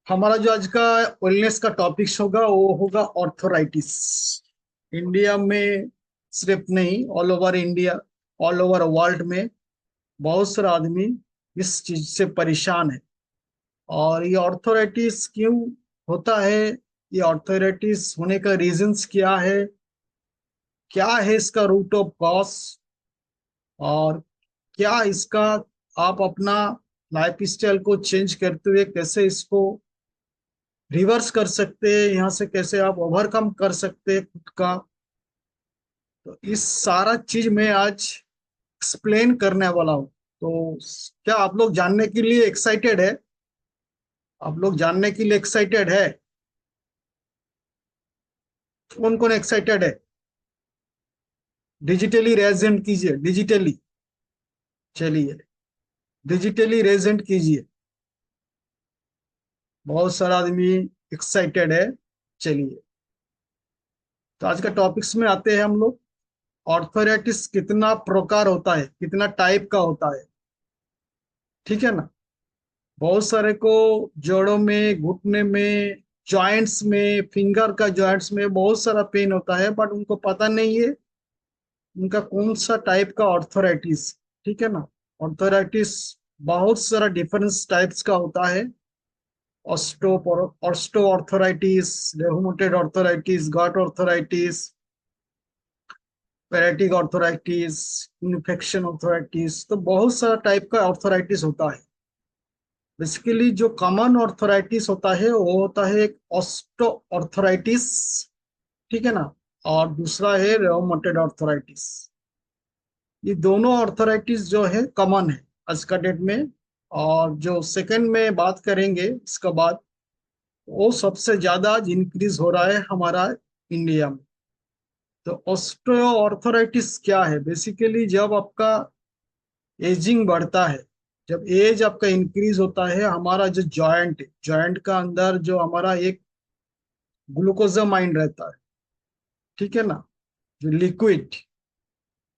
हमारा जो आज का वेलनेस का टॉपिक होगा वो होगा ऑर्थराइटिस। इंडिया में सिर्फ नहीं, all over India, all over world में बहुत सारा आदमी इस चीज से परेशान है। और ये ऑर्थराइटिस क्यों होता है, ये ऑर्थराइटिस होने का रीजंस क्या है इसका रूट ऑफ कॉज, और क्या इसका आप अपना लाइफ स्टाइल को चेंज करते हुए कैसे इसको रिवर्स कर सकते हैं, यहाँ से कैसे आप ओवरकम कर सकते हैं खुद का। तो इस सारा चीज मैं आज एक्सप्लेन करने वाला हूँ। तो क्या आप लोग जानने के लिए एक्साइटेड है? आप लोग जानने के लिए एक्साइटेड है? कौन कौन एक्साइटेड है? डिजिटली रेजेंट कीजिए, डिजिटली। चलिए, डिजिटली रेजेंट कीजिए। बहुत सारा आदमी एक्साइटेड है। चलिए, तो आज का टॉपिक्स में आते हैं हम लोग। ऑर्थराइटिस कितना प्रकार होता है, कितना टाइप का होता है, ठीक है ना। बहुत सारे को जोड़ों में, घुटने में, जॉइंट्स में, फिंगर का जॉइंट्स में बहुत सारा पेन होता है, बट उनको पता नहीं है उनका कौन सा टाइप का ऑर्थराइटिस। ठीक है ना। ऑर्थराइटिस बहुत सारा डिफरेंस टाइप्स का होता है। Osteo osteo arthritis, rheumatoid arthritis, gout arthritis, psoriatic arthritis, infection arthritis, तो बहुत सारा टाइप का ऑर्थराइटिस होता है। बेसिकली जो कॉमन ऑर्थराइटिस होता है वो होता है एक ऑस्टो ऑर्थराइटिस, ठीक है ना, और दूसरा है रेउमेटॉइड ऑर्थराइटिस। ये दोनों ऑर्थराइटिस जो है कॉमन है आज का डेट में। और जो सेकंड में बात करेंगे इसका बाद, वो सबसे ज्यादा इंक्रीज हो रहा है हमारा इंडिया में। तो ऑस्टियो ऑर्थराइटिस क्या है? बेसिकली जब आपका एजिंग बढ़ता है, जब एज आपका इंक्रीज होता है, हमारा जो जॉइंट का अंदर जो हमारा एक ग्लूकोजामाइन रहता है, ठीक है ना, जो लिक्विड,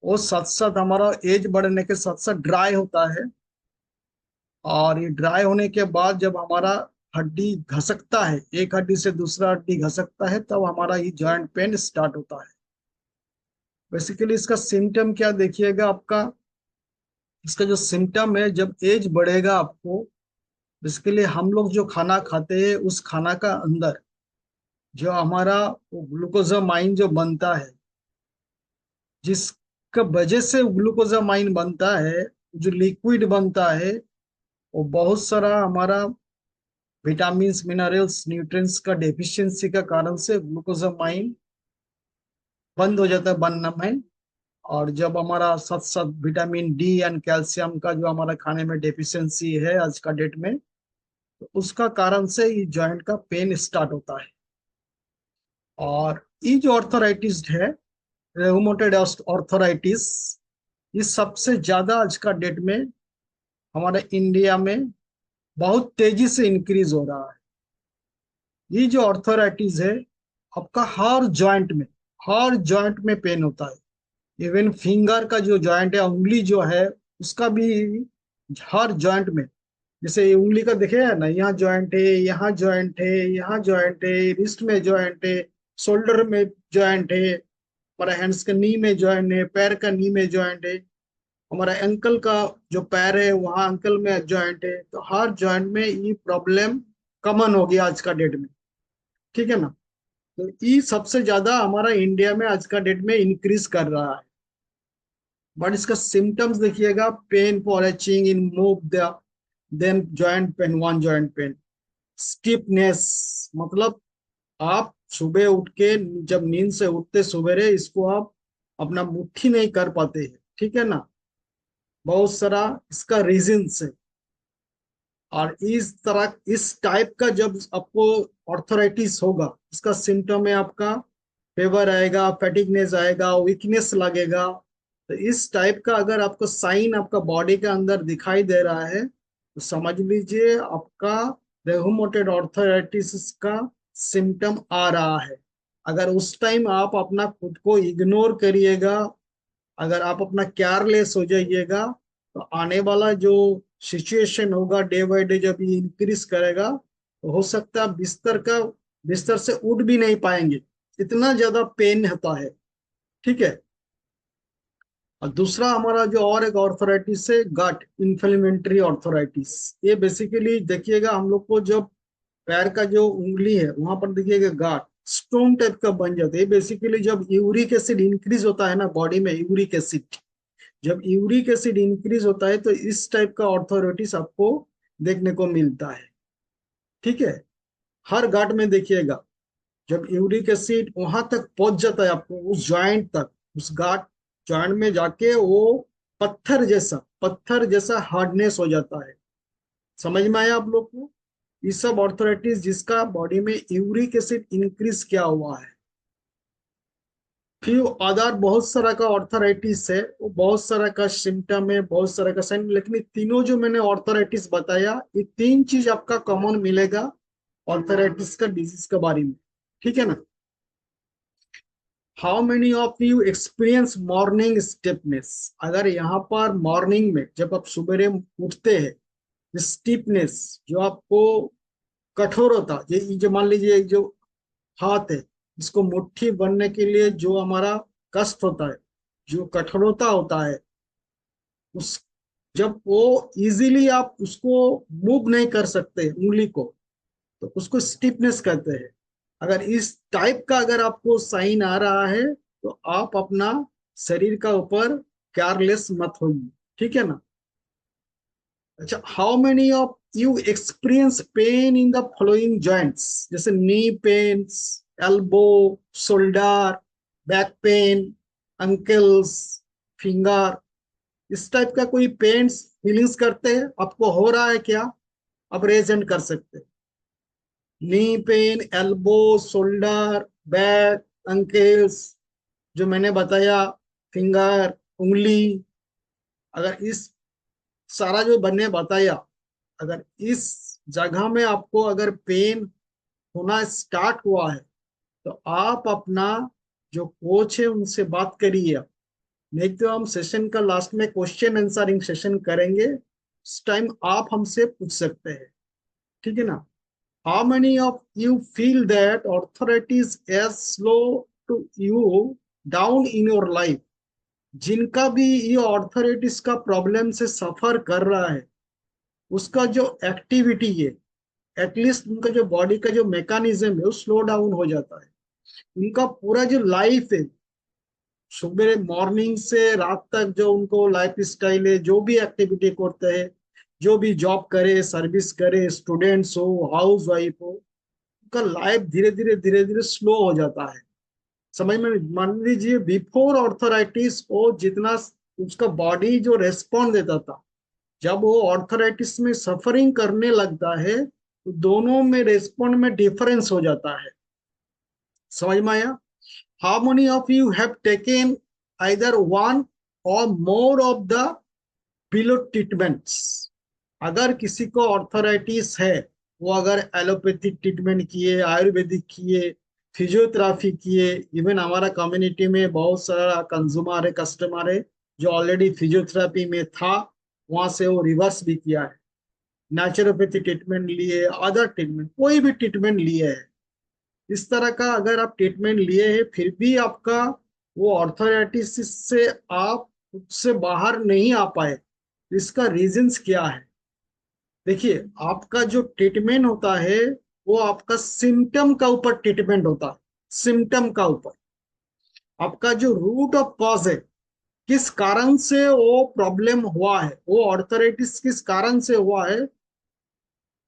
वो साथ साथ हमारा एज बढ़ने के साथ साथ ड्राई होता है। और ये ड्राई होने के बाद जब हमारा हड्डी घसकता है, एक हड्डी से दूसरा हड्डी घसकता है, तब हमारा ये जॉइंट पेन स्टार्ट होता है। बेसिकली इसका सिम्टम क्या देखिएगा आपका, इसका जो सिम्टम है, जब एज बढ़ेगा आपको, बेसिकली हम लोग जो खाना खाते हैं उस खाना का अंदर जो हमारा वो ग्लूकोजामाइन जो बनता है, जिसका वजह से ग्लूकोजामाइन बनता है, जो लिक्विड बनता है, वो बहुत सारा हमारा विटामिन, मिनरल्स, न्यूट्रिएंट्स का डेफिशिएंसी का कारण से ग्लूकोजामाइन बंद हो जाता है बनना में। और जब हमारा साथ साथ विटामिन डी एंड कैल्शियम का जो हमारा खाने में डेफिशिएंसी है आज का डेट में, तो उसका कारण से ये जॉइंट का पेन स्टार्ट होता है। और ये जो ऑर्थराइटिस है, रेहुमेटॉइड ऑर्थराइटिस, ये सबसे ज्यादा आज का डेट में हमारे इंडिया में बहुत तेजी से इंक्रीज हो रहा है। ये जो ऑर्थराइटिस है, आपका हर जॉइंट में पेन होता है। इवन फिंगर का जो जॉइंट है, उंगली जो है, उसका भी हर जॉइंट में, जैसे ये उंगली का देखे है ना, यहाँ जॉइंट है, यहाँ जॉइंट है, यहाँ जॉइंट है, रिस्ट में जॉइंट है, शोल्डर में जॉइंट है, हमारा हैंड्स का नी में जॉइंट है, पैर का नी में जॉइंट है, हमारा एंकल का जो पैर है वहाँ एंकल में जॉइंट है। तो हर जॉइंट में ये प्रॉब्लम कॉमन हो गया आज का डेट में, ठीक है ना। तो ये सबसे ज्यादा हमारा इंडिया में आज का डेट में इंक्रीज कर रहा है। बट इसका सिम्टम्स देखिएगा, pain for aching in move the then joint pain, one joint pain, stiffness, मतलब आप सुबह उठ के, जब नींद से उठते सवेरे, इसको आप अपना मुट्ठी नहीं कर पाते हैं, ठीक है ना। बहुत सारा इसका रीजंस है। और इस तरह इस टाइप का जब आपको ऑर्थराइटिस होगा, इसका सिम्टम है आपका फेवर आएगा, फैटिगनेस आएगा, वीकनेस लगेगा। तो इस टाइप का अगर आपको साइन आपका बॉडी के अंदर दिखाई दे रहा है, तो समझ लीजिए आपका रेहुमेटॉइड ऑर्थराइटिस का सिम्टम आ रहा है। अगर उस टाइम आप अपना खुद को इग्नोर करिएगा, अगर आप अपना केयरलेस हो जाइएगा, तो आने वाला जो सिचुएशन होगा डे बाय डे जब ये इंक्रीज करेगा, तो हो सकता है बिस्तर से उठ भी नहीं पाएंगे, इतना ज्यादा पेन होता है। ठीक है। और दूसरा हमारा जो और एक ऑर्थराइटिस है, गट इन्फ्लेमेटरी ऑर्थराइटिस। ये बेसिकली देखिएगा, हम लोग को जब पैर का जो उंगली है वहां पर देखिएगा गाठ स्टोन टाइप का बन जाता है। बेसिकली जब यूरिक एसिड इंक्रीज होता है ना बॉडी में, यूरिक एसिड, जब यूरिक एसिड इंक्रीज होता है तो इस टाइप का ऑर्थराइटिस आपको देखने को मिलता है। ठीक है। हर गांठ में देखिएगा, जब यूरिक एसिड वहां तक पहुंच जाता है आपको उस जॉइंट तक, उस गांठ जॉइंट में जाके वो पत्थर जैसा हार्डनेस हो जाता है। समझ में आया आप लोग को? ये सब ऑर्थराइटिस जिसका बॉडी में यूरिक एसिड इंक्रीज किया हुआ है। फिर अदर बहुत सारा का ऑर्थराइटिस है, वो बहुत सारा का सिम्टम है, बहुत सारा का साइन, लेकिन ये तीनों जो मैंने ऑर्थराइटिस बताया, ये तीन चीज आपका कॉमन मिलेगा ऑर्थराइटिस का डिजीज के बारे में। ठीक है ना? How many of you experience morning stiffness? अगर यहाँ पर मॉर्निंग में जब आप सवेरे उठते हैं, स्टिफनेस जो आपको कठोरता, ये जो मान लीजिए जो हाथ है, इसको मुट्ठी बनने के लिए जो हमारा कष्ट होता है, जो कठोरता होता है, उस जब वो इजीली आप उसको मूव नहीं कर सकते उंगली को, तो उसको स्टिफनेस कहते हैं। अगर इस टाइप का अगर आपको साइन आ रहा है तो आप अपना शरीर का ऊपर केयरलेस मत होइए। ठीक है ना? अच्छा, how many of you experience pain in the following joints? जैसे knee pains, elbow, shoulder, back pain, ankles, finger, इस टाइप का कोई पेन्स फीलिंग्स करते हैं? आपको हो रहा है क्या? आप रेजेंट कर सकते हैं। Knee pain, elbow, shoulder, back, ankles, जो मैंने बताया, फिंगर, उंगली, अगर इस सारा जो मैंने बताया, अगर इस जगह में आपको अगर पेन होना स्टार्ट हुआ है तो आप अपना जो कोच है उनसे बात करिए। नहीं तो हम सेशन का लास्ट में क्वेश्चन आंसरिंग सेशन करेंगे, उस टाइम आप हमसे पूछ सकते हैं। ठीक है ना? How many of you feel that arthritis as slow to you down in your life? जिनका भी ये ऑर्थराइटिस का प्रॉब्लम से सफर कर रहा है, उसका जो एक्टिविटी है, एटलीस्ट उनका जो बॉडी का जो मैकेनिज्म है वो स्लो डाउन हो जाता है। उनका पूरा जो लाइफ है, सुबह मॉर्निंग से रात तक जो उनको लाइफ स्टाइल है, जो भी एक्टिविटी करते हैं, जो भी जॉब करे, सर्विस करे, स्टूडेंट्स हो, हाउस वाइफ हो, उनका लाइफ धीरे धीरे स्लो हो जाता है। समझ में? मान लीजिए बिफोर ऑर्थराइटिस वो जितना उसका बॉडी जो रेस्पॉन्ड देता था, जब वो ऑर्थराइटिस में सफरिंग करने लगता है तो दोनों में रेस्पॉन्ड में डिफरेंस हो जाता है। समझ में आया? How many of you have taken either one or more of the below treatments? अगर किसी को ऑर्थराइटिस है, वो अगर एलोपैथिक ट्रीटमेंट किए, आयुर्वेदिक किए, फिजियोथेरापी किए, इवन हमारा कम्युनिटी में बहुत सारा कंज्यूमर है, कस्टमर है जो ऑलरेडी फिजियोथेरापी में था, वहां से वो रिवर्स भी किया है, नेचुरोपैथी ट्रीटमेंट लिए, अदर ट्रीटमेंट, कोई भी ट्रीटमेंट लिए है, इस तरह का अगर आप ट्रीटमेंट लिए हैं फिर भी आपका वो ऑर्थराइटिस से आप उससे बाहर नहीं आ पाए, इसका रीजंस क्या है? देखिए, आपका जो ट्रीटमेंट होता है वो आपका सिम्टम का ऊपर ट्रीटमेंट होता है। सिम्टम का ऊपर आपका जो रूट ऑफ कॉज है, किस कारण से वो प्रॉब्लम हुआ है, वो ऑर्थराइटिस किस कारण से हुआ है,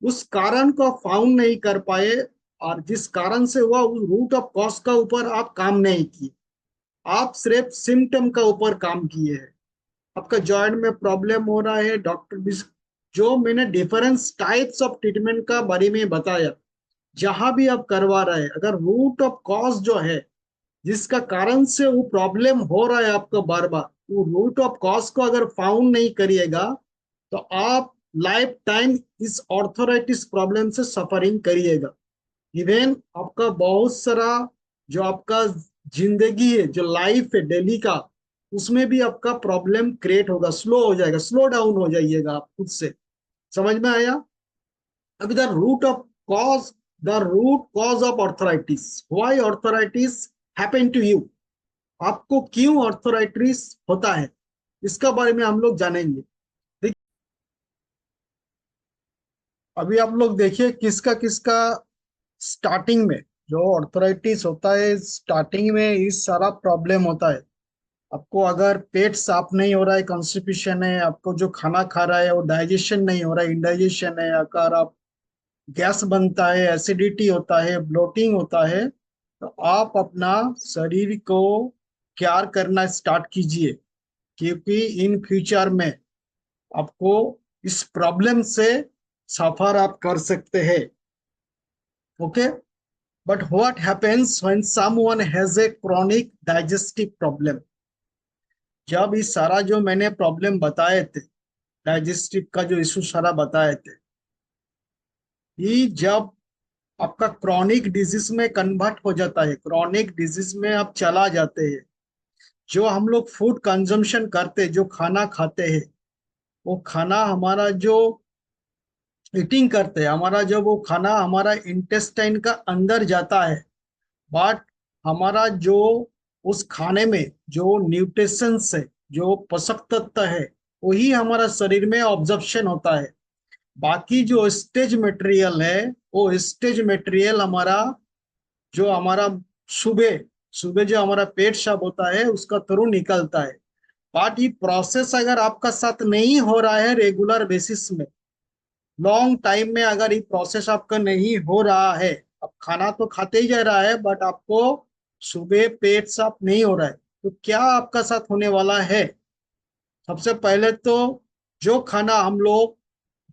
उस कारण को फाउंड नहीं कर पाए, और जिस कारण से हुआ उस रूट ऑफ कॉज का ऊपर आप काम नहीं किए, आप सिर्फ सिम्टम का ऊपर काम किए हैं। आपका जॉइंट में प्रॉब्लम हो रहा है, डॉक्टर भी जो मैंने डिफरेंस टाइप्स ऑफ ट्रीटमेंट का बारे में बताया, जहां भी आप करवा रहे हैं, अगर रूट ऑफ कॉज जो है जिसका कारण से वो प्रॉब्लम हो रहा है आपको बार बार, वो रूट ऑफ कॉज को अगर फाउंड नहीं करिएगा तो आप लाइफ टाइम इस ऑर्थराइटिस प्रॉब्लम से सफरिंग करिएगा। इवन आपका बहुत सारा जो आपका जिंदगी है, जो लाइफ है डेली का, उसमें भी आपका प्रॉब्लम क्रिएट होगा, स्लो हो जाएगा, स्लो डाउन हो जाइएगा आप खुद से। समझ में आया? अब इधर root of cause the root cause of arthritis, why arthritis happen to you, आपको क्यों ऑर्थराइटिस होता है, इसका बारे में हम लोग जानेंगे। ठीक, अभी आप लोग देखिए किसका किसका स्टार्टिंग में जो ऑर्थराइटिस होता है, स्टार्टिंग में इस सारा प्रॉब्लम होता है। आपको अगर पेट साफ नहीं हो रहा है, कॉन्स्टिपेशन है, आपको जो खाना खा रहा है वो डाइजेशन नहीं हो रहा है, इंडाइजेशन है, अगर आप गैस बनता है, एसिडिटी होता है, ब्लोटिंग होता है, तो आप अपना शरीर को केयर करना स्टार्ट कीजिए, क्योंकि इन फ्यूचर में आपको इस प्रॉब्लम से सफर आप कर सकते हैं। Okay, but what happens when someone has a chronic digestive problem. जब इस सारा जो मैंने प्रॉब्लम बताए थे, डाइजेस्टिव का जो इशू सारा बताए थे, ये जब आपका क्रॉनिक डिजीज में कन्वर्ट हो जाता है, क्रॉनिक डिजीज में आप चला जाते हैं, जो हम लोग फूड कंजम्पशन करते हैं, जो खाना खाते हैं, वो खाना हमारा जो ईटिंग करते हैं, हमारा जो वो खाना हमारा इंटेस्टाइन का अंदर जाता है, बट हमारा जो उस खाने में जो न्यूट्रिशंस है, जो पोषक तत्व है, वही हमारा शरीर में ऑब्जर्प्शन होता है। बाकी जो स्टेज मटेरियल है, वो स्टेज मटेरियल हमारा जो हमारा सुबह सुबह जो हमारा पेट साफ होता है उसका थ्रू निकलता है। बट ये प्रोसेस अगर आपका साथ नहीं हो रहा है रेगुलर बेसिस में, लॉन्ग टाइम में अगर ये प्रोसेस आपका नहीं हो रहा है, अब खाना तो खाते ही जा रहा है बट आपको सुबह पेट साफ नहीं हो रहा है, तो क्या आपका साथ होने वाला है। सबसे पहले तो जो खाना हम लोग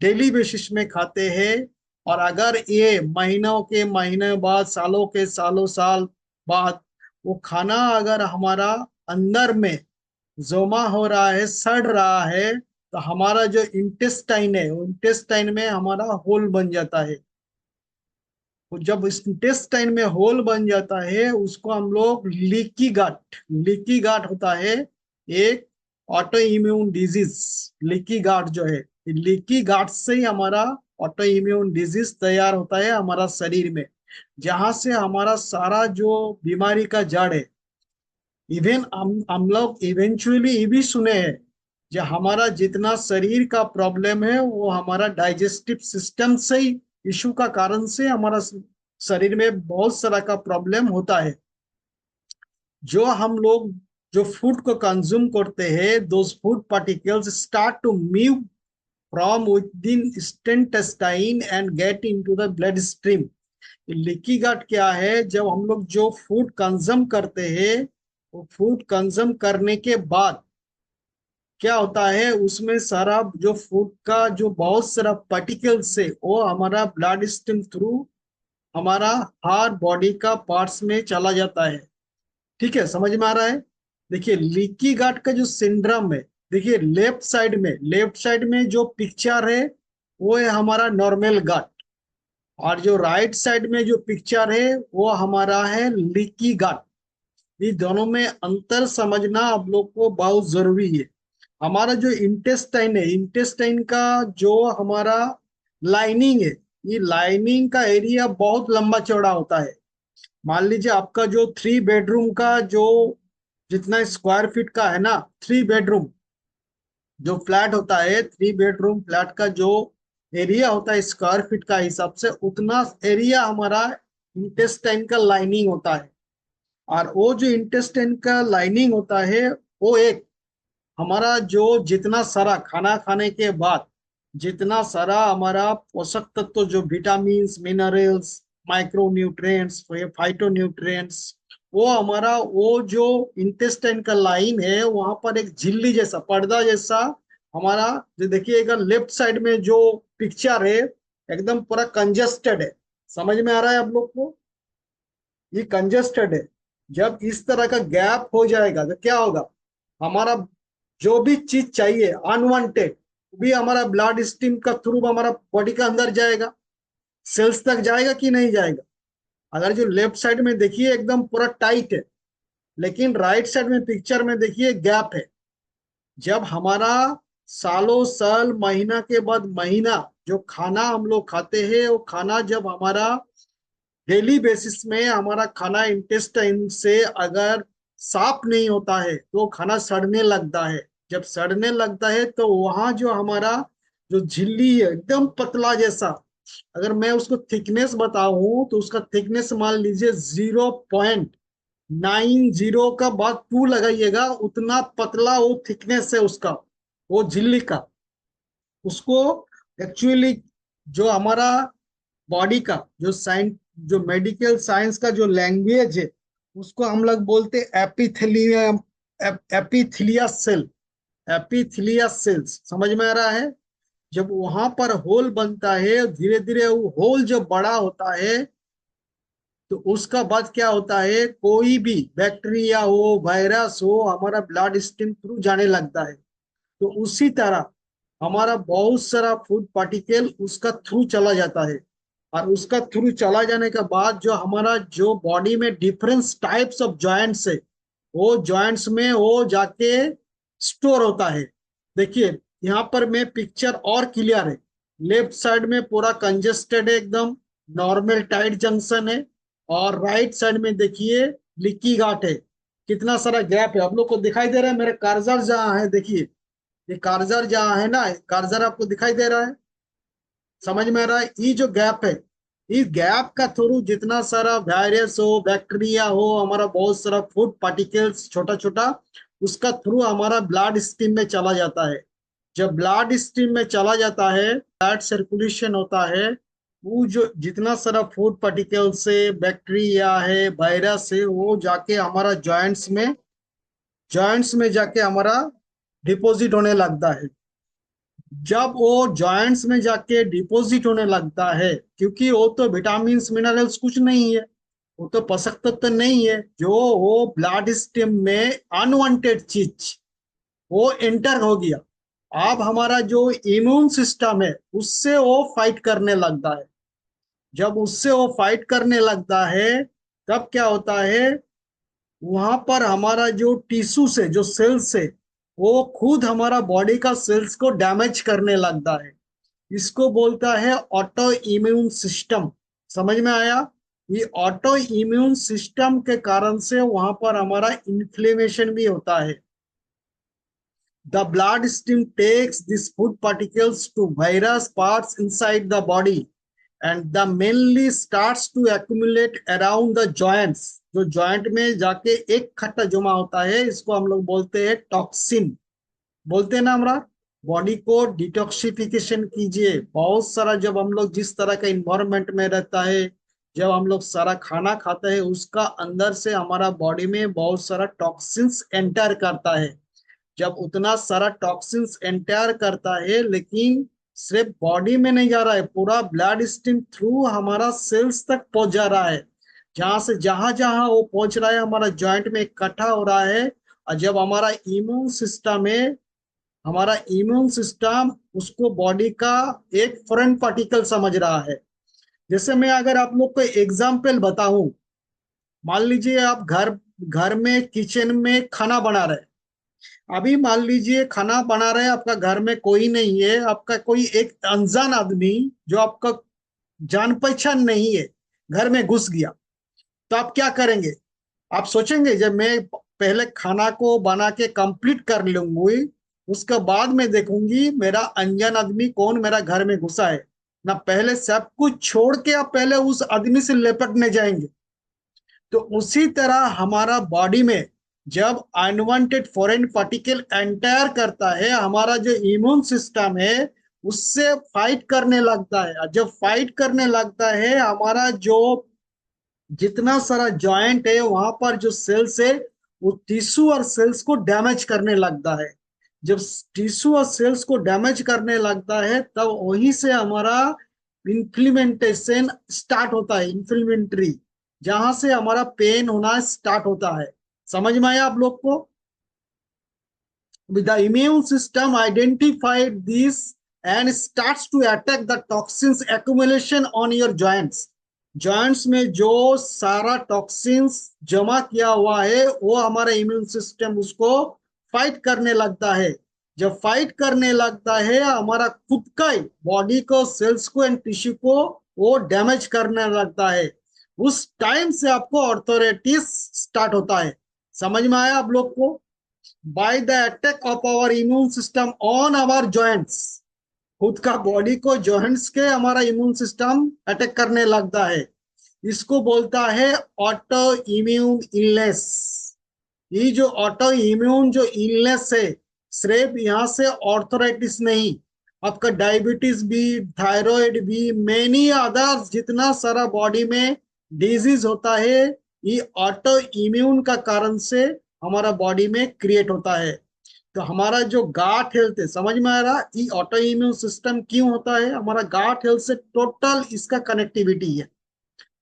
डेली बेसिस में खाते हैं, और अगर ये महीनों के महीने बाद, सालों के सालों साल बाद वो खाना अगर हमारा अंदर में जमा हो रहा है, सड़ रहा है, तो हमारा जो इंटेस्टाइन है, इंटेस्टाइन में हमारा होल बन जाता है। तो जब इस इंटेस्टाइन में होल बन जाता है, उसको हम लोग लीकी गाट होता है, एक ऑटो इम्यून डिजीज। लीकी गाट जो है, लीकी गाट से ही हमारा ऑटो इम्यून डिजीज तैयार होता है हमारा शरीर में, जहां से हमारा सारा जो बीमारी का जड़ है। इवन हम लोग इवेंचुअली ये भी सुने हैं, जो हमारा जितना शरीर का प्रॉब्लम है वो हमारा डाइजेस्टिव सिस्टम से ही इशू का कारण से हमारा शरीर में बहुत सारा का प्रॉब्लम होता है। जो हम लोग जो फूड को कंज्यूम करते हैं, those food particles start to move from within intestine and get into the blood stream. Leaky gut क्या है, जब हम लोग जो फूड कंज्यूम करते हैं, वो फूड कंज्यूम करने के बाद क्या होता है, उसमें सारा जो फूड का जो बहुत सारा पार्टिकल्स है वो हमारा ब्लड स्ट्रीम थ्रू हमारा हर बॉडी का पार्ट्स में चला जाता है। ठीक है, समझ में आ रहा है। देखिए लीकी गट का जो सिंड्रोम है, देखिए लेफ्ट साइड में जो पिक्चर है वो है हमारा नॉर्मल गट, और जो राइट साइड में जो पिक्चर है वो हमारा है लीकी गट। ये दोनों में अंतर समझना आप लोग को बहुत जरूरी है। हमारा जो इंटेस्टाइन है, इंटेस्टाइन का जो हमारा लाइनिंग है, ये लाइनिंग का एरिया बहुत लंबा चौड़ा होता है। मान लीजिए आपका जो 3 बेडरूम का जो जितना स्क्वायर फीट का है ना, 3 बेडरूम जो फ्लैट होता है, 3 बेडरूम फ्लैट का जो एरिया होता है स्क्वायर फीट का हिसाब से, उतना एरिया हमारा इंटेस्टाइन का लाइनिंग होता है। और वो जो इंटेस्टाइन का लाइनिंग होता है, वो एक हमारा जो जितना सारा खाना खाने के बाद जितना सारा हमारा पोषक तत्व जो vitamin minerals micro nutrients phyto nutrients, वो हमारा वो जो इंटेस्टाइन का लाइन है वहां पर एक झिल्ली जैसा पर्दा जैसा हमारा, जो देखिएगा लेफ्ट साइड में जो पिक्चर है एकदम पूरा कंजेस्टेड है। समझ में आ रहा है आप लोग को, ये कंजेस्टेड है। जब इस तरह का गैप हो जाएगा तो क्या होगा, हमारा जो भी चीज चाहिए अनवांटेड भी हमारा ब्लड स्ट्रीम का थ्रू हमारा बॉडी के अंदर जाएगा, सेल्स तक जाएगा कि नहीं जाएगा। अगर जो लेफ्ट साइड में देखिए एकदम पूरा टाइट है, लेकिन राइट साइड में पिक्चर में देखिए गैप है। जब हमारा सालों साल महीना के बाद महीना जो खाना हम लोग खाते हैं वो खाना जब हमारा डेली बेसिस में हमारा खाना इंटेस्टाइन से अगर साफ नहीं होता है तो खाना सड़ने लगता है। जब सड़ने लगता है तो वहां जो हमारा जो झिल्ली है एकदम पतला जैसा, अगर मैं उसको थिकनेस बताऊं तो उसका थिकनेस मान लीजिए 0.90 का बाद 2 लगाइएगा, उतना पतला वो थिकनेस है उसका, वो झिल्ली का। उसको एक्चुअली जो हमारा बॉडी का जो साइंस, जो मेडिकल साइंस का जो लैंग्वेज है, उसको हम लोग बोलते epithelium, epithelia cell, epithelia cells. समझ में आ रहा है? जब वहां पर होल बनता है धीरे धीरे वो होल जब बड़ा होता है तो उसका बाद क्या होता है, कोई भी बैक्टीरिया हो वायरस हो हमारा ब्लड स्ट्रीम थ्रू जाने लगता है। तो उसी तरह हमारा बहुत सारा फूड पार्टिकल उसका थ्रू चला जाता है। और उसका थ्रू चला जाने के बाद जो हमारा जो बॉडी में डिफरेंस टाइप्स ऑफ जॉइंट्स है, वो जॉइंट्स में वो जाके स्टोर होता है। देखिए यहाँ पर मैं पिक्चर और क्लियर है। लेफ्ट साइड में पूरा कंजेस्टेड है एकदम, नॉर्मल टाइट जंक्शन है। और राइट साइड में देखिए लीकी गार्ड है, कितना सारा गैप है। आप लोग को दिखाई दे रहा है मेरा कर्सर जहाँ है, देखिए ये कर्सर जहाँ है ना, कर्सर आपको दिखाई दे रहा है? समझ में आ रहा है? ये जो गैप है, इस गैप का थ्रू जितना सारा वायरस हो बैक्टीरिया हो हमारा बहुत सारा फूड पार्टिकल्स छोटा छोटा, उसका थ्रू हमारा ब्लड स्ट्रीम में चला जाता है। जब ब्लड स्ट्रीम में चला जाता है, ब्लड सर्कुलेशन होता है, वो जो जितना सारा फूड पार्टिकल्स है बैक्टीरिया है वायरस है वो जाके हमारा जॉइंट्स में जाके हमारा डिपॉजिट होने लगता है। जब वो जॉइंट्स में जाके डिपॉजिट होने लगता है, क्योंकि वो तो विटामिन मिनरल्स कुछ नहीं है, वो तो पोषक तत्व नहीं है, जो वो ब्लड स्ट्रीम में अनवांटेड चीज वो एंटर हो गया। अब हमारा जो इम्यून सिस्टम है उससे वो फाइट करने लगता है। जब उससे वो फाइट करने लगता है तब क्या होता है, वहां पर हमारा जो टिश्यू से जो सेल्स है वो खुद हमारा बॉडी का सेल्स को डैमेज करने लगता है। इसको बोलता है ऑटो इम्यून सिस्टम। समझ में आया? ये ऑटो इम्यून सिस्टम के कारण से वहां पर हमारा इन्फ्लेमेशन भी होता है। The blood stream takes this food particles to various parts inside the body and the mainly starts to accumulate around the joints. जो जॉइंट में जाके एक खट्टा जमा होता है, इसको हम लोग बोलते हैं टॉक्सिन। बोलते हैं ना हमारा, बॉडी को डिटॉक्सिफिकेशन कीजिए। बहुत सारा जब हम लोग जिस तरह का इन्वायरमेंट में रहता है, जब हम लोग सारा खाना खाते हैं उसका अंदर से हमारा बॉडी में बहुत सारा टॉक्सिन्स एंटर करता है। जब उतना सारा टॉक्सिन्स एंटर करता है, लेकिन सिर्फ बॉडी में नहीं जा रहा है, पूरा ब्लड स्ट्रीम थ्रू हमारा सेल्स तक पहुंच जा रहा है। जहां से जहां जहां वो पहुंच रहा है हमारा जॉइंट में इकट्ठा हो रहा है। और जब हमारा इम्यून सिस्टम उसको बॉडी का एक फॉरेन पार्टिकल समझ रहा है। जैसे मैं अगर आप लोग को एग्जाम्पल बताऊं, मान लीजिए आप घर घर में किचन में खाना बना रहे। अभी मान लीजिए खाना बना रहे, आपका घर में कोई नहीं है, आपका कोई एक अनजान आदमी जो आपका जान पहचान नहीं है घर में घुस गया, तो आप क्या करेंगे? आप सोचेंगे जब मैं पहले खाना को बना के कंप्लीट कर लूंगी उसके बाद में देखूंगी मेरा अनजान आदमी कौन मेरा घर में घुसा है ना, पहले सब कुछ छोड़ के आप पहले उस आदमी से लिपटने जाएंगे। तो उसी तरह हमारा बॉडी में जब अनवांटेड फॉरेन पार्टिकल एंटर करता है, हमारा जो इम्यून सिस्टम है उससे फाइट करने लगता है। और जब फाइट करने लगता है, हमारा जो जितना सारा जॉइंट है वहां पर जो सेल्स है वो टिश्यू और सेल्स को डैमेज करने लगता है। जब टिश्यू और सेल्स को डैमेज करने लगता है तब वहीं से हमारा इन्फ्लेमेंटेशन स्टार्ट होता है, इन्फ्लेमेटरी, जहां से हमारा पेन होना स्टार्ट होता है। समझ में आया आप लोग को? The immune system identified this and starts to attack the toxins accumulation on your joints. Joints में जो सारा टॉक्सिन्स जमा किया हुआ है वो हमारा इम्यून सिस्टम उसको फाइट करने लगता है। जब फाइट करने लगता है हमारा खुद का ही बॉडी को, सेल्स को एंड टिश्यू को वो डैमेज करने लगता है, उस टाइम से आपको ऑर्थराइटिस स्टार्ट होता है। समझ में आया आप लोग को? By the attack of our immune system on our joints, खुद का बॉडी को जॉइंट्स के हमारा इम्यून सिस्टम अटैक करने लगता है, इसको बोलता है ऑटो इम्यून इलनेस। ये जो ऑटो इम्यून जो इलनेस है, सिर्फ यहाँ से ऑर्थराइटिस नहीं, आपका डायबिटीज भी, थायराइड भी, मेनी अदर्स, जितना सारा बॉडी में डिजीज होता है, ये ऑटो इम्यून का कारण से हमारा बॉडी में क्रिएट होता है। तो हमारा जो गाट हेल्थ है, समझ में आ रहा ये ऑटो इम्यून सिस्टम क्यों होता है? हमारा गाट हेल्थ से टोटल इसका कनेक्टिविटी है।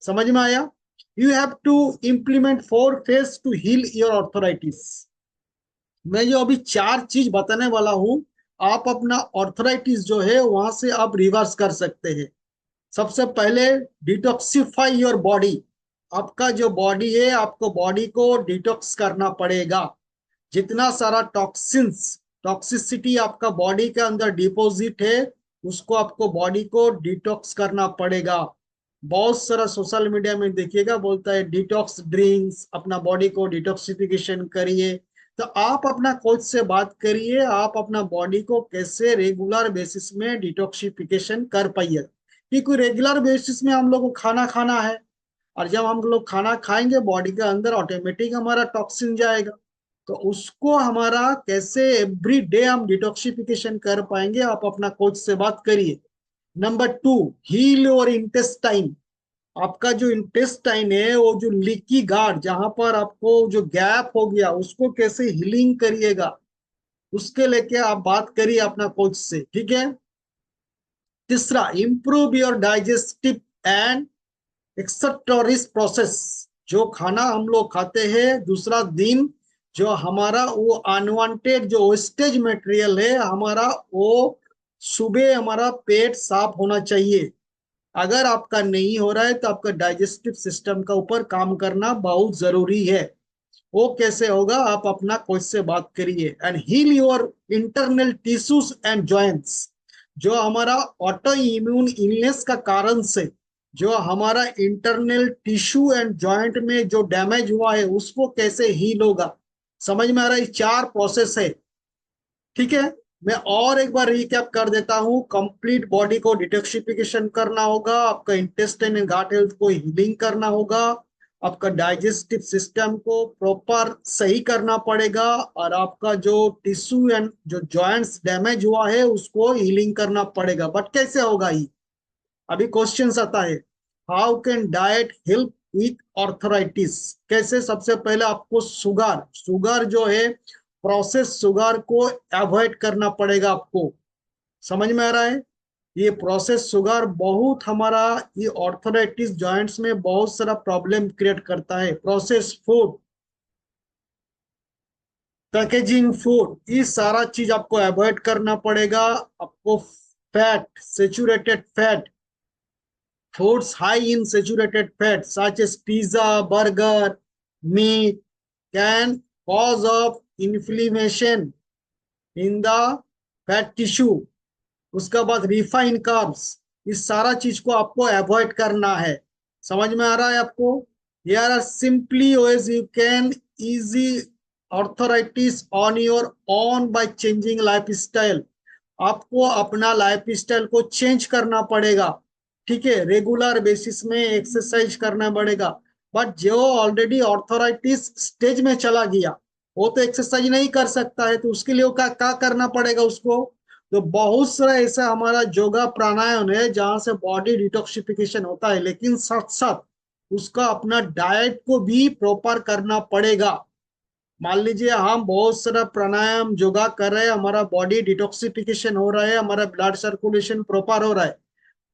समझ में आया? You have to implement 4 phase to heal your arthritis. मैं जो अभी 4 चीज बताने वाला हूं, आप अपना ऑर्थराइटिस जो है वहां से आप रिवर्स कर सकते हैं। सबसे पहले, डिटॉक्सिफाई योर बॉडी। आपका जो बॉडी है, आपको बॉडी को डिटॉक्स करना पड़ेगा। जितना सारा टॉक्सिन्स, टॉक्सिसिटी आपका बॉडी के अंदर डिपॉजिट है, उसको आपको बॉडी को डिटॉक्स करना पड़ेगा। बहुत सारा सोशल मीडिया में देखिएगा, बोलता है डिटॉक्स ड्रिंक्स, अपना बॉडी को डिटॉक्सिफिकेशन करिए। तो आप अपना कोच से बात करिए, आप अपना बॉडी को कैसे रेगुलर बेसिस में डिटॉक्सिफिकेशन कर पाइए। क्योंकि रेगुलर बेसिस में हम लोग को खाना खाना है, और जब हम लोग खाना खाएंगे बॉडी के अंदर ऑटोमेटिक हमारा टॉक्सिन जाएगा। तो उसको हमारा कैसे एवरी डे हम डिटॉक्सिफिकेशन कर पाएंगे, आप अपना कोच से बात करिए। Number 2, heal your intestine. आपका जो इंटेस्टाइन है, वो जो लीकी गार्ड, जहां पर आपको जो गैप हो गया, उसको कैसे हीलिंग करिएगा, उसके लेके आप बात करिए अपना कोच से, ठीक है। तीसरा, improve your digestive and excretory process. जो खाना हम लोग खाते हैं दूसरा दिन, जो हमारा वो अनवांटेड जो वेस्टेज मटेरियल है हमारा, वो सुबह हमारा पेट साफ होना चाहिए। अगर आपका नहीं हो रहा है तो आपका डाइजेस्टिव सिस्टम का ऊपर काम करना बहुत जरूरी है। वो कैसे होगा, आप अपना कोच से बात करिए। And heal your internal tissues and joints. जो हमारा ऑटो इम्यून इलनेस का कारण से जो हमारा इंटरनल टिश्यू एंड जॉइंट में जो डैमेज हुआ है, उसको कैसे हील होगा। समझ में आ रहा है? 4 प्रोसेस है, ठीक है। मैं और एक बार रिकैप कर देता हूं। कंप्लीट बॉडी को डिटॉक्सिफिकेशन करना होगा, आपका इंटेस्टाइन एंड गाट हेल्थ को हीलिंग करना होगा, आपका डाइजेस्टिव सिस्टम को प्रॉपर सही करना पड़ेगा, और आपका जो टिश्यू एंड जो जॉइंट्स डैमेज हुआ है उसको हीलिंग करना पड़ेगा। बट कैसे होगा ये? अभी क्वेश्चन आता है, how can diet help with arthritis? कैसे? सबसे पहले आपको शुगर, शुगर जो है प्रोसेस शुगर को अवॉइड करना पड़ेगा आपको। समझ में आ रहा है? ये प्रोसेस शुगर बहुत हमारा ये ऑर्थराइटिस जॉइंट्स में बहुत सारा प्रॉब्लम क्रिएट करता है। प्रोसेस फूड, पैकेजिंग फूड, ये सारा चीज आपको अवॉइड करना पड़ेगा। आपको fat, saturated fat, foods high in saturated fat such as pizza, burger, meat can cause of inflammation in the fat tissue। उसका बाद रिफाइन कार्ब्स, इस सारा चीज को आपको अवॉइड करना है। समझ में आ रहा है आपको? Here are simply ways you can easy arthritis on your own by changing lifestyle। आपको अपना लाइफस्टाइल को चेंज करना पड़ेगा, ठीक है। रेगुलर बेसिस में एक्सरसाइज करना पड़ेगा। बट जो ऑलरेडी ऑर्थराइटिस स्टेज में चला गया, वो तो एक्सरसाइज नहीं कर सकता है, तो उसके लिए क्या करना पड़ेगा उसको? तो बहुत सारा ऐसा हमारा योगा प्राणायाम है जहां से बॉडी डिटॉक्सिफिकेशन होता है, लेकिन साथ साथ उसका अपना डाइट को भी प्रॉपर करना पड़ेगा। मान लीजिए हम बहुत सारा प्राणायाम योगा कर रहे हैं, हमारा बॉडी डिटॉक्सिफिकेशन हो रहा है, हमारा ब्लड सर्कुलेशन प्रॉपर हो रहा है,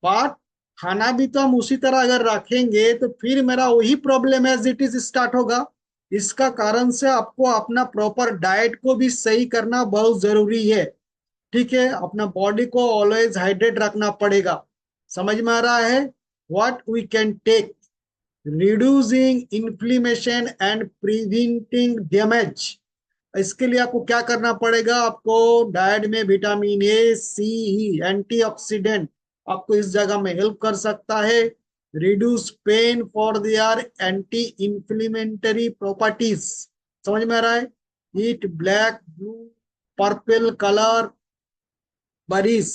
बट खाना भी तो हम उसी तरह अगर रखेंगे तो फिर मेरा वही problem as it is start होगा। इसका कारण से आपको अपना प्रॉपर डाइट को भी सही करना बहुत जरूरी है, ठीक है। अपना बॉडी को ऑलवेज हाइड्रेट रखना पड़ेगा। समझ में आ रहा है? What we can take, reducing inflammation and preventing damage। इसके लिए आपको क्या करना पड़ेगा, आपको डाइट में vitamin A C he antioxidant आपको इस जगह में हेल्प कर सकता है। Reduce pain for their anti inflammatory properties, समझ में आ रहा है। Eat black blue purple colour berries,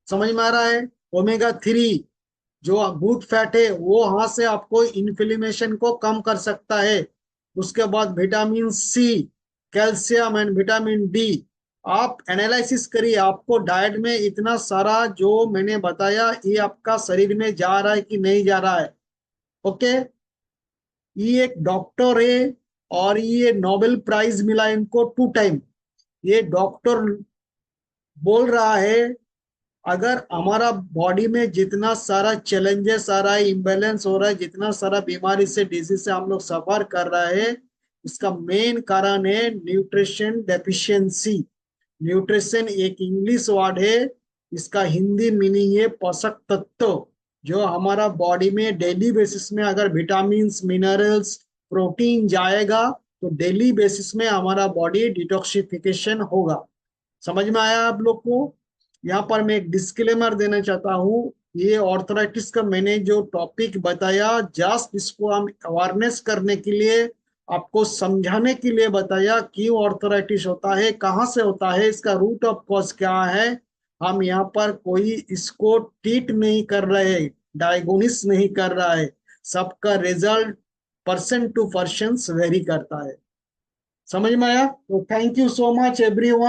समझ में आ रहा है। ओमेगा 3 जो गुड फैट है वो वहां से आपको इन्फ्लेमेशन को कम कर सकता है। उसके बाद vitamin C, calcium and vitamin D. आप एनालिसिस करिए, आपको डाइट में इतना सारा जो मैंने बताया ये आपका शरीर में जा रहा है कि नहीं जा रहा है। ओके, ये एक डॉक्टर है और ये नोबेल प्राइज मिला इनको 2 टाइम। ये डॉक्टर बोल रहा है अगर हमारा बॉडी में जितना सारा चैलेंजेस आ रहा है, इम्बैलेंस हो रहा है, जितना सारा बीमारी से डिजीज से हम लोग सफर कर रहे हैं, इसका मेन कारण है न्यूट्रिशन डेफिशिएंसी। न्यूट्रिशन एक इंग्लिश वर्ड है, इसका हिंदी मीनिंग है पोषक तत्व। जो हमारा बॉडी में डेली बेसिस में अगर विटामिन मिनरल्स प्रोटीन जाएगा तो डेली बेसिस में हमारा बॉडी डिटॉक्सिफिकेशन होगा। समझ में आया आप लोग को। यहाँ पर मैं एक डिस्क्लेमर देना चाहता हूँ, ये ऑर्थराइटिस का मैंने जो टॉपिक बताया जस्ट इसको हम अवेयरनेस करने के लिए, आपको समझाने के लिए बताया क्यों ऑर्थराइटिस होता है, कहाँ से होता है, इसका रूट ऑफ कॉज क्या है। हम यहाँ पर कोई इसको ट्रीट नहीं कर रहे, डायग्नोसिस नहीं कर रहा है। सबका result person to person vary करता है। समझ में आया। तो thank you so much everyone.